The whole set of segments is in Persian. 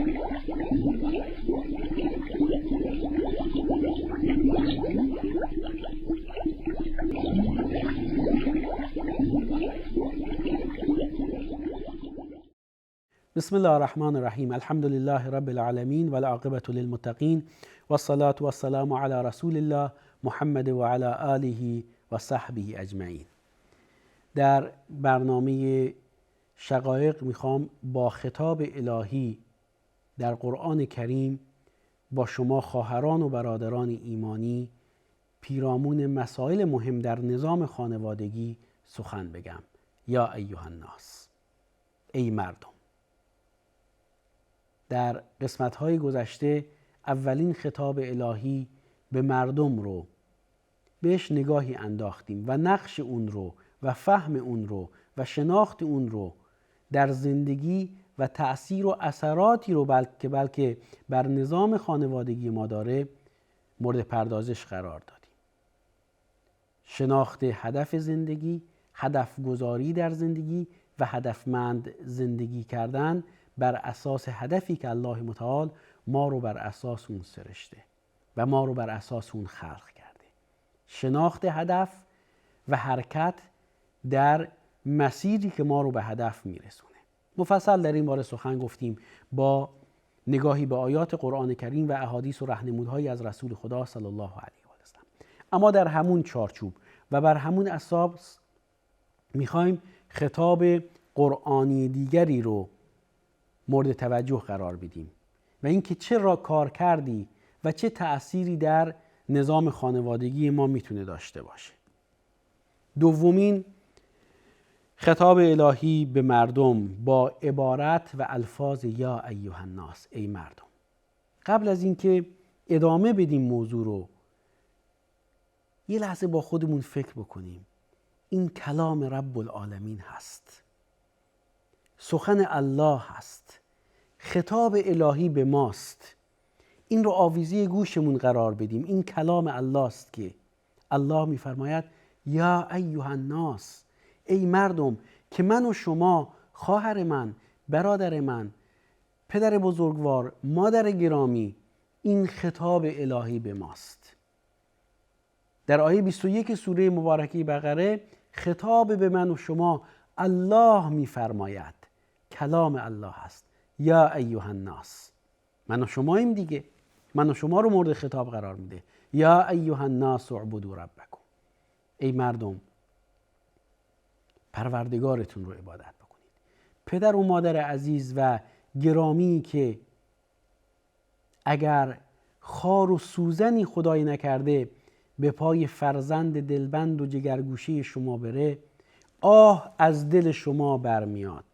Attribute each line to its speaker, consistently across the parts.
Speaker 1: بسم الله الرحمن الرحیم. الحمد لله رب العالمین و العاقبة للمتقین و الصلاة و السلام علی رسول الله محمد و علی آله و صحبه اجمعین. در برنامه شقایق میخوام با خطاب الهی در قرآن کریم با شما خواهران و برادران ایمانی پیرامون مسائل مهم در نظام خانوادگی سخن بگم. یا ایها الناس، ای مردم. در قسمت‌های گذشته اولین خطاب الهی به مردم رو بهش نگاهی انداختیم و نقش اون رو و فهم اون رو و شناخت اون رو در زندگی و تأثیر و اثراتی رو بلکه بر نظام خانوادگی ما داره مورد پردازش قرار دادیم. شناخت هدف زندگی، هدف گذاری در زندگی و هدفمند زندگی کردن بر اساس هدفی که الله متعال ما رو بر اساس اون سرشته و ما رو بر اساس اون خلق کرده. شناخت هدف و حرکت در مسیری که ما رو به هدف میرسونه. مفصل در این باره سخن گفتیم با نگاهی به آیات قرآن کریم و احادیث و راهنمودهایی از رسول خدا صلی الله علیه و سلم. اما در همون چارچوب و بر همون اساس میخوایم خطاب قرآنی دیگری رو مورد توجه قرار بدیم و اینکه چه را کار کردی و چه تأثیری در نظام خانوادگی ما میتونه داشته باشه. دومین خطاب الهی به مردم با عبارت و الفاظ یا ایها الناس، ای مردم. قبل از اینکه ادامه بدیم موضوع رو یه لحظه با خودمون فکر بکنیم. این کلام رب العالمین هست، سخن الله هست، خطاب الهی به ماست. این رو آویزی گوشمون قرار بدیم. این کلام الله است که الله میفرماید یا ایها الناس، ای مردم، که من و شما، خواهر من، برادر من، پدر بزرگوار، مادر گرامی، این خطاب الهی به ماست. در آیه 21 سوره مبارکه بقره خطاب به من و شما الله میفرماید، کلام الله هست. یا ایها الناس، من و شماییم دیگه، من و شما رو مورد خطاب قرار میده. یا ایها الناس اعبدوا ربکم، ای مردم پروردگارتون رو عبادت بکنید. پدر و مادر عزیز و گرامی که اگر خار و سوزنی خدای نکرده به پای فرزند دلبند و جگرگوشه شما بره، آه از دل شما برمیاد.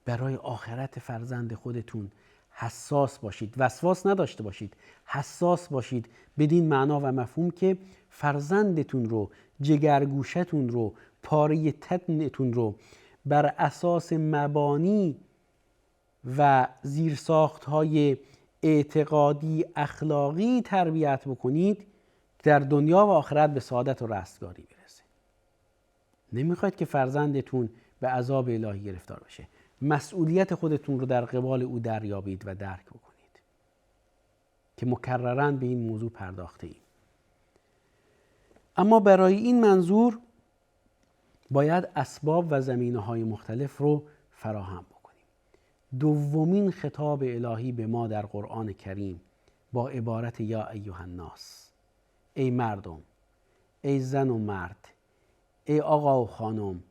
Speaker 1: برای آخرت فرزند خودتون حساس باشید، وسواس نداشته باشید، حساس باشید بدین معنا و مفهوم که فرزندتون رو، جگرگوشتون رو، پاره تنتون رو بر اساس مبانی و زیرساخت‌های اعتقادی اخلاقی تربیت بکنید در دنیا و آخرت به سعادت و رستگاری برسه. نمیخواید که فرزندتون به عذاب الهی گرفتار بشه. مسئولیت خودتون رو در قبال او دریابید و درک بکنید که مکرراً به این موضوع پرداخته ایم. اما برای این منظور باید اسباب و زمینه‌های مختلف رو فراهم بکنیم. دومین خطاب الهی به ما در قرآن کریم با عبارت یا ایها الناس، ای مردم، ای زن و مرد، ای آقا و خانم،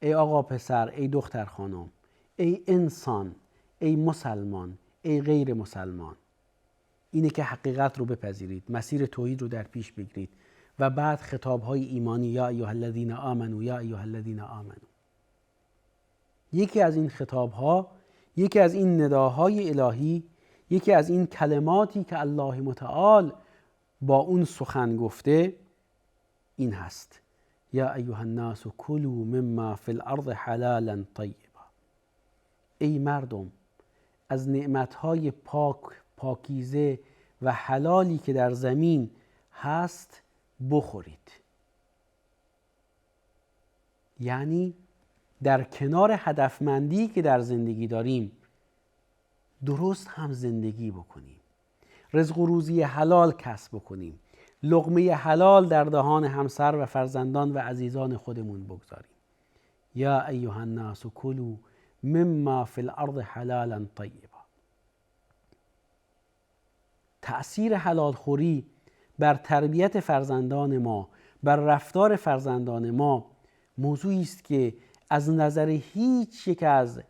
Speaker 1: ای آقا پسر، ای دختر خانم، ای انسان، ای مسلمان، ای غیر مسلمان، اینه که حقیقت رو بپذیرید، مسیر توحید رو در پیش بگیرید و بعد خطاب‌های ایمانی یا ایها الذین آمنوا، یا ایها الذین آمنوا. یکی از این خطاب‌ها، یکی از این نداهای الهی، یکی از این کلماتی که الله متعال با اون سخن گفته این هست: یا ایها الناس کلوا مما فی الارض حلالا طیبا. ای مردم، از نعمتهای پاکیزه و حلالی که در زمین هست بخورید. یعنی در کنار هدفمندی که در زندگی داریم درست هم زندگی بکنیم، رزق و روزی حلال کسب بکنیم، لقمه حلال در دهان همسر و فرزندان و عزیزان خودمون بگذاریم. یا ایها الناس کلوا مما فی الارض حلالا طیبا. تأثیر حلال خوری بر تربیت فرزندان ما، بر رفتار فرزندان ما موضوعی است که از نظر هیچ یک از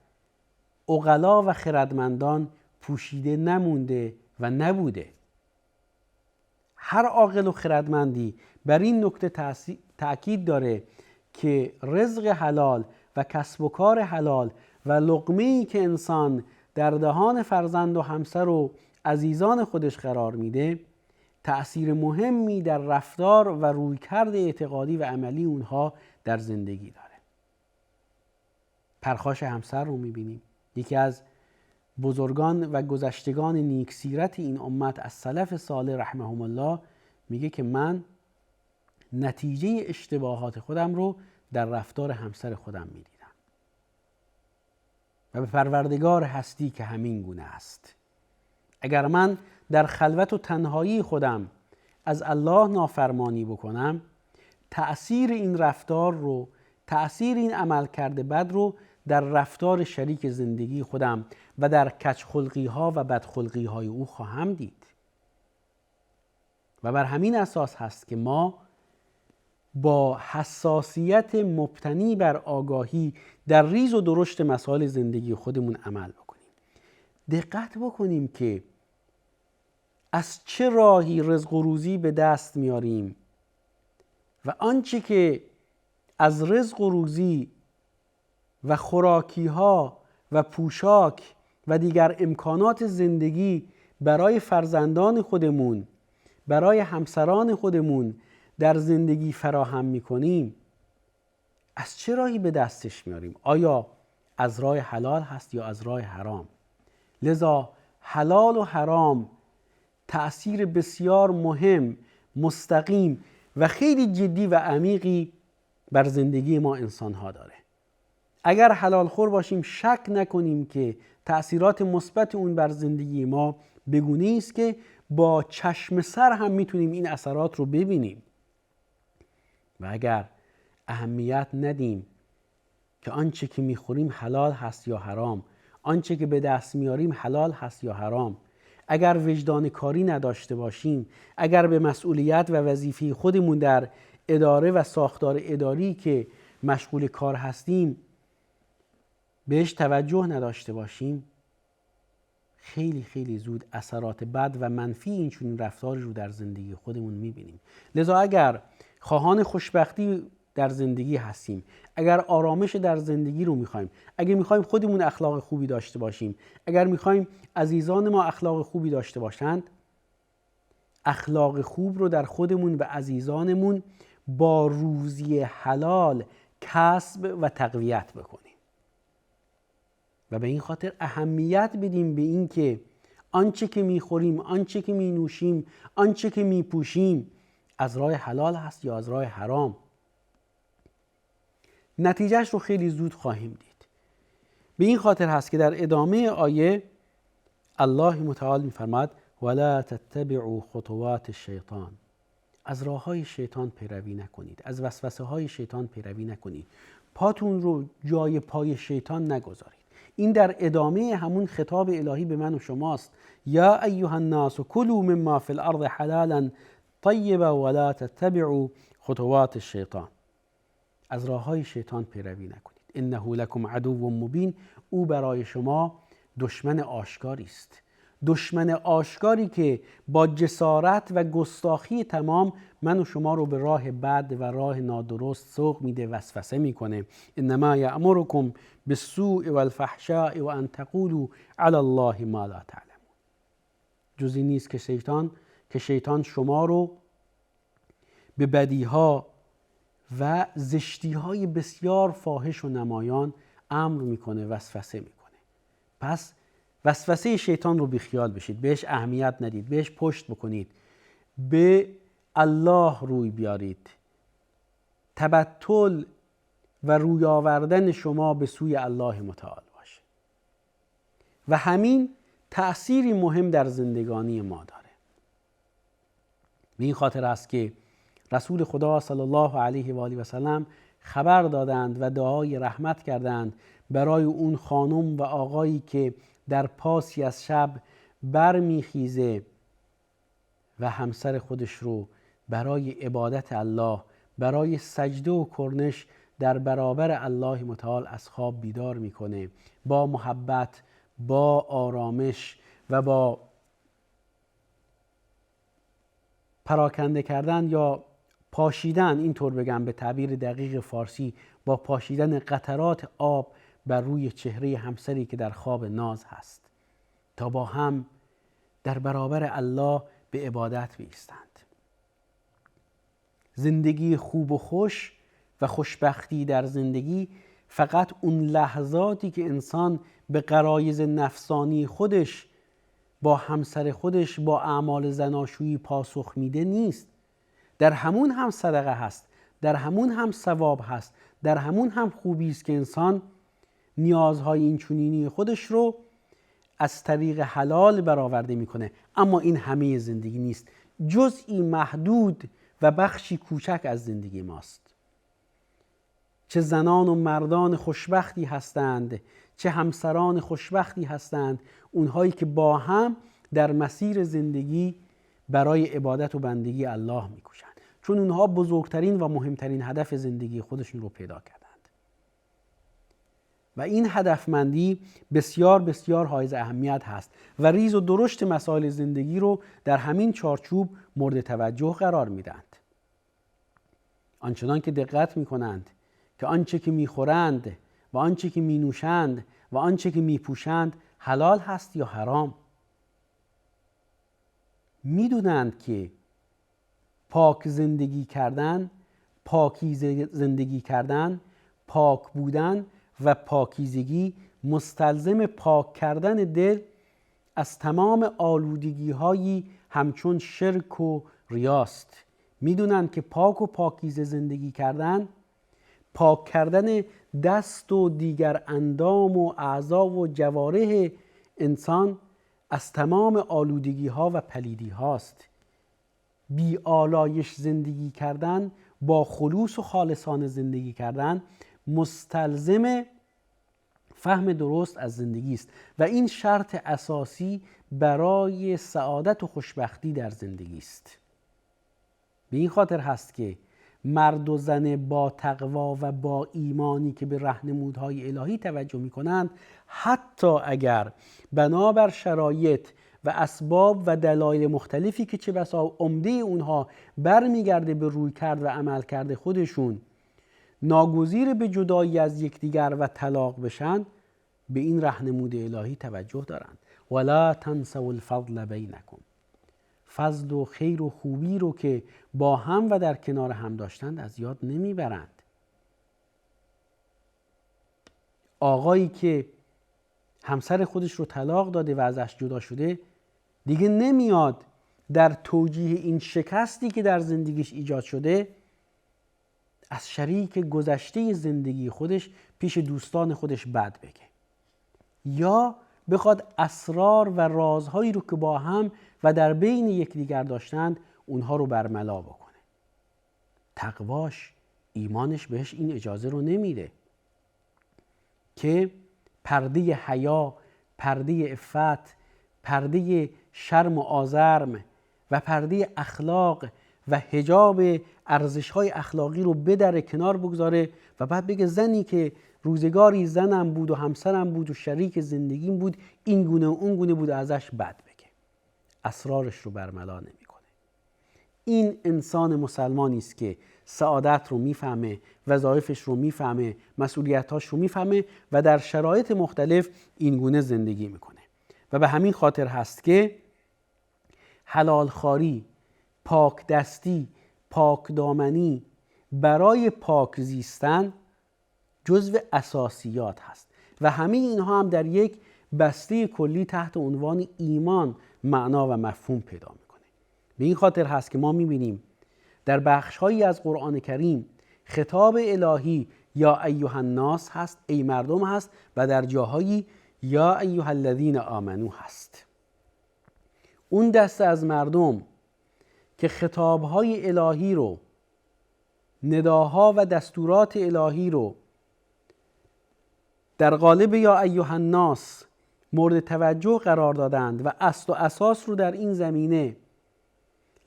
Speaker 1: عقلا و خردمندان پوشیده نمونده و نبوده. هر عاقل و خردمندی بر این نکته تأکید داره که رزق حلال و کسب و کار حلال و لقمه‌ای که انسان در دهان فرزند و همسر و عزیزان خودش قرار میده تأثیر مهمی در رفتار و رویکرد اعتقادی و عملی اونها در زندگی داره. پرخاش همسر رو میبینیم. یکی از بزرگان و گذشتگان نیک سیرت این امت از سلف صالح رحمهم الله میگه که من نتیجه اشتباهات خودم رو در رفتار همسر خودم میدیدم و به پروردگار هستی که همین گونه است. اگر من در خلوت و تنهایی خودم از الله نافرمانی بکنم، تأثیر این رفتار رو، تأثیر این عمل کرده بد رو در رفتار شریک زندگی خودم و در کجخلقی ها و بدخلقی های او خواهم دید. و بر همین اساس هست که ما با حساسیت مبتنی بر آگاهی در ریز و درشت مسائل زندگی خودمون عمل بکنیم. دقت بکنیم که از چه راهی رزق و روزی به دست میاریم و آنچه که از رزق و روزی و خوراکی ها و پوشاک و دیگر امکانات زندگی برای فرزندان خودمون، برای همسران خودمون در زندگی فراهم میکنیم، از چه راهی به دستش میاریم؟ آیا از راه حلال هست یا از راه حرام؟ لذا حلال و حرام تأثیر بسیار مهم، مستقیم و خیلی جدی و عمیقی بر زندگی ما انسان ها داره. اگر حلال خور باشیم شک نکنیم که تأثیرات مثبت اون بر زندگی ما بگونه است که با چشم سر هم میتونیم این اثرات رو ببینیم. و اگر اهمیت ندیم که آنچه که میخوریم حلال هست یا حرام، آنچه که به دست میاریم حلال هست یا حرام، اگر وجدان کاری نداشته باشیم، اگر به مسئولیت و وظیفه خودمون در اداره و ساختار اداری که مشغول کار هستیم بهش توجه نداشته باشیم، خیلی خیلی زود اثرات بد و منفی این چنین رفتاری رو در زندگی خودمون میبینیم. لذا اگر خواهان خوشبختی در زندگی هستیم، اگر آرامش در زندگی رو میخوایم، اگر میخوایم خودمون اخلاق خوبی داشته باشیم، اگر میخوایم عزیزان ما اخلاق خوبی داشته باشند، اخلاق خوب رو در خودمون و عزیزانمون با روزی حلال کسب و تقویت بکنیم. و به این خاطر اهمیت بدیم به این که آنچه که میخوریم، آنچه که مینوشیم، آنچه که میپوشیم از راه حلال هست یا از راه حرام. نتیجهش رو خیلی زود خواهیم دید. به این خاطر هست که در ادامه آیه الله متعال میفرماد ولا تتبعوا خطوات الشیطان. از راههای شیطان پیروی نکنید، از وسوسه های شیطان پیروی نکنید، پاتون رو جای پای شیطان نگذارید. این در ادامه همون خطاب الهی به من و شماست. یا ایها الناس کلوا مما فی الارض حلالا طیبا ولا تتبعوا خطوات الشیطان. از راههای شیطان پیروی نکنید. انه لکم عدو مبین. او برای شما دشمن آشکاری است. دشمن آشکاری که با جسارت و گستاخی تمام من و شما رو به راه بد و راه نادرست سوق میده، وسوسه میکنه. انما یأمرکم بالسوء والفحشاء وان تقولوا علی الله ما لا تعلمون. جزی نیست که شیطان شما رو به بدیها و زشتیهای بسیار فاحش و نمایان امر میکنه، وسوسه میکنه. پس وسوسه شیطان رو بیخیال بشید، بهش اهمیت ندید، بهش پشت بکنید، به الله روی بیارید. تبتل و روی آوردن شما به سوی الله متعال باشه و همین تأثیری مهم در زندگانی ما داره. به این خاطر است که رسول خدا صلی الله علیه و آله و سلم خبر دادند و دعای رحمت کردند برای اون خانم و آقایی که در پاسی از شب برمیخیزه و همسر خودش رو برای عبادت الله، برای سجده و کرنش در برابر الله متعال از خواب بیدار میکنه، با محبت، با آرامش و با پراکنده کردن یا پاشیدن، اینطور بگم به تعبیر دقیق فارسی، با پاشیدن قطرات آب بر روی چهره همسری که در خواب ناز هست تا با هم در برابر الله به عبادت بایستند. زندگی خوب و خوش و خوشبختی در زندگی فقط اون لحظاتی که انسان به غرایز نفسانی خودش با همسر خودش با اعمال زناشویی پاسخ میده نیست. در همون هم صدقه هست، در همون هم ثواب هست، در همون هم خوبی است که انسان نیازهای این چنینی خودش رو از طریق حلال برآورده میکنه. اما این همه زندگی نیست، جزئی محدود و بخشی کوچک از زندگی ماست. چه زنان و مردان خوشبختی هستند، چه همسران خوشبختی هستند اونهایی که با هم در مسیر زندگی برای عبادت و بندگی الله میکوشند، چون اونها بزرگترین و مهمترین هدف زندگی خودشون رو پیدا کردند و این هدفمندی بسیار بسیار حائز اهمیت هست و ریز و درشت مسائل زندگی رو در همین چارچوب مورد توجه قرار میدند. آنچنان که دقت میکنند که آنچه که میخورند و آنچه که مینوشند و آنچه که میپوشند حلال هست یا حرام. میدونند که پاک زندگی کردن، پاکیزه زندگی کردن، پاک بودن و پاکیزگی مستلزم پاک کردن دل از تمام آلودگی هایی همچون شرک و ریاست. میدونند که پاک و پاکیزه زندگی کردن، پاک کردن دست و دیگر اندام و اعضا و جوارح انسان از تمام آلودگی ها و پلیدی هاست. بی آلایش زندگی کردن، با خلوص و خالصانه زندگی کردن مستلزم فهم درست از زندگی است و این شرط اساسی برای سعادت و خوشبختی در زندگی است. به این خاطر هست که مرد و زن با تقوا و با ایمانی که به راهنمودهای الهی توجه می کنند، حتی اگر بنابر شرایط و اسباب و دلایل مختلفی که چه بسا عمده اونها برمیگرده به روی کرد و عمل کرده خودشون، ناگزیر به جدایی از یکدیگر و طلاق بشن، به این راهنمود الهی توجه دارند. ولا تنسوا الفضل بینکم، فضل و خیر و خوبی رو که با هم و در کنار هم داشتند از یاد نمیبرند. آقایی که همسر خودش رو طلاق داده و ازش جدا شده دیگه نمیاد در توجیه این شکستی که در زندگیش ایجاد شده از شریک گذشته زندگی خودش پیش دوستان خودش بد بگه یا بخواد اسرار و رازهایی رو که با هم و در بین یکدیگر داشتند اونها رو برملا بکنه. تقواش، ایمانش بهش این اجازه رو نمیده که پرده حیا، پرده عفت، پرده شرم و آزرم و پرده اخلاق و حجاب ارزش‌های اخلاقی رو بدره کنار بگذاره و بعد بگه زنی که روزگاری زنم بود و همسرم بود و شریک زندگیم بود این گونه و اون گونه بود ازش بد بگه. اسرارش رو برملا نمیکنه. این انسان مسلمانی است که سعادت رو میفهمه، وظایفش رو میفهمه، مسئولیتاش رو میفهمه و در شرایط مختلف این گونه زندگی میکنه. و به همین خاطر هست که حلال خواری، پاک دستی، پاک دامنی برای پاک زیستن جزو اساسیات هست و همه اینها هم در یک بسته کلی تحت عنوان ایمان معنا و مفهوم پیدا میکنه. به این خاطر هست که ما میبینیم در بخش‌هایی از قرآن کریم خطاب الهی یا ایها الناس هست، ای مردم هست و در جاهایی یا ایها الذین آمنو هست. اون دسته از مردم که خطابهای الهی رو، نداها و دستورات الهی رو در قالب یا ایها الناس مورد توجه قرار دادند و اصل و اساس رو در این زمینه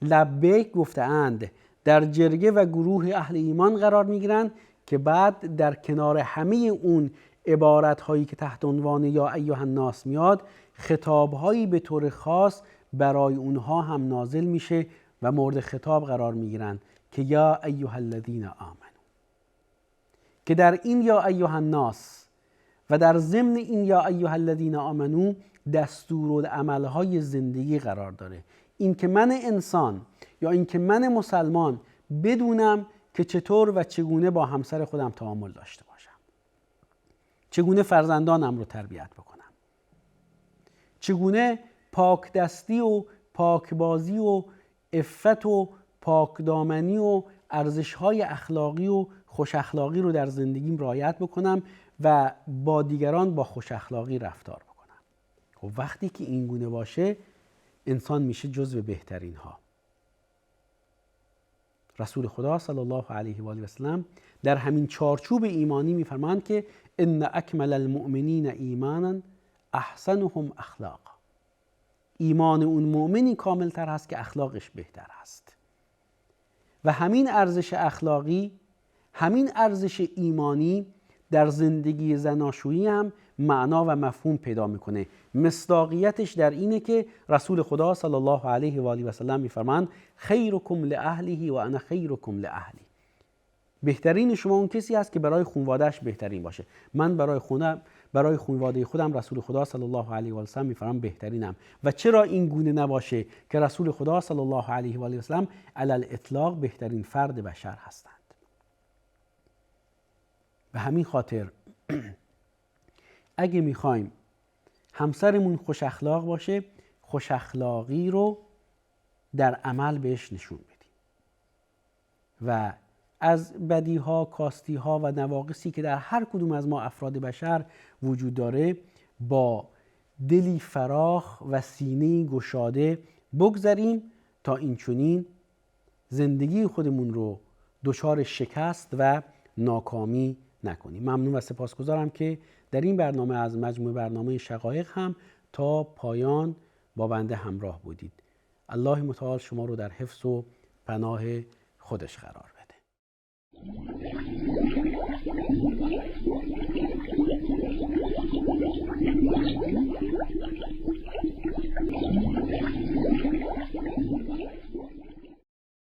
Speaker 1: لبیک گفته‌اند، در جرگه و گروه اهل ایمان قرار میگیرند که بعد در کنار همه اون عبارت‌هایی که تحت عنوان یا ایها الناس میاد، خطاب‌هایی به طور خاص برای اونها هم نازل میشه و مورد خطاب قرار میگیرند که یا ایها الذین آمنو. که در این یا ایها الناس و در ضمن این یا ایها الذین آمنو دستورالعمل‌های زندگی قرار داره. این که من انسان یا این که من مسلمان بدونم که چطور و چگونه با همسر خودم تعامل داشته باشم، چگونه فرزندانم رو تربیت بکنم، چگونه پاک دستی و پاکبازی و عفت و پاکدامنی و ارزش‌های اخلاقی و خوش اخلاقی رو در زندگیم رعایت بکنم و با دیگران با خوش اخلاقی رفتار بکنم. خب وقتی که این گونه باشه انسان میشه جزو بهترین ها. رسول خدا صلی الله علیه و آله و سلم در همین چارچوب ایمانی میفرمایند که ان اکمل المؤمنین ایمانا احسنهم اخلاقا. ایمان اون مؤمنی کامل تر هست که اخلاقش بهتر هست. و همین ارزش اخلاقی، همین ارزش ایمانی در زندگی زناشویی هم معنا و مفهوم پیدا میکنه. مصداقیتش در اینه که رسول خدا صلی الله علیه و آله و سلم میفرمایند خیرکم لاهله و انا خیرکم لاهلی. بهترین شما اون کسی است که برای خانواده‌اش بهترین باشه. من برای خانواده خودم رسول خدا صلی الله علیه و آله و سلم میفرمایند بهترینم. و چرا این گونه نباشه که رسول خدا صلی الله علیه و آله و سلم علی الاطلاق بهترین فرد بشر هستند. به همین خاطر اگه میخوایم همسرمون خوش اخلاق باشه، خوش اخلاقی رو در عمل بهش نشون بدیم و از بدیها، کاستیها و نواقصی که در هر کدوم از ما افراد بشر وجود داره با دلی فراخ و سینه‌ای گشاده بگذریم تا اینچنین زندگی خودمون رو دچار شکست و ناکامی نکنیم. ممنون و سپاسگزارم که در این برنامه از مجموع برنامه شقایق هم تا پایان با بنده همراه بودید. الله متعال شما رو در حفظ و پناه خودش قرار بده.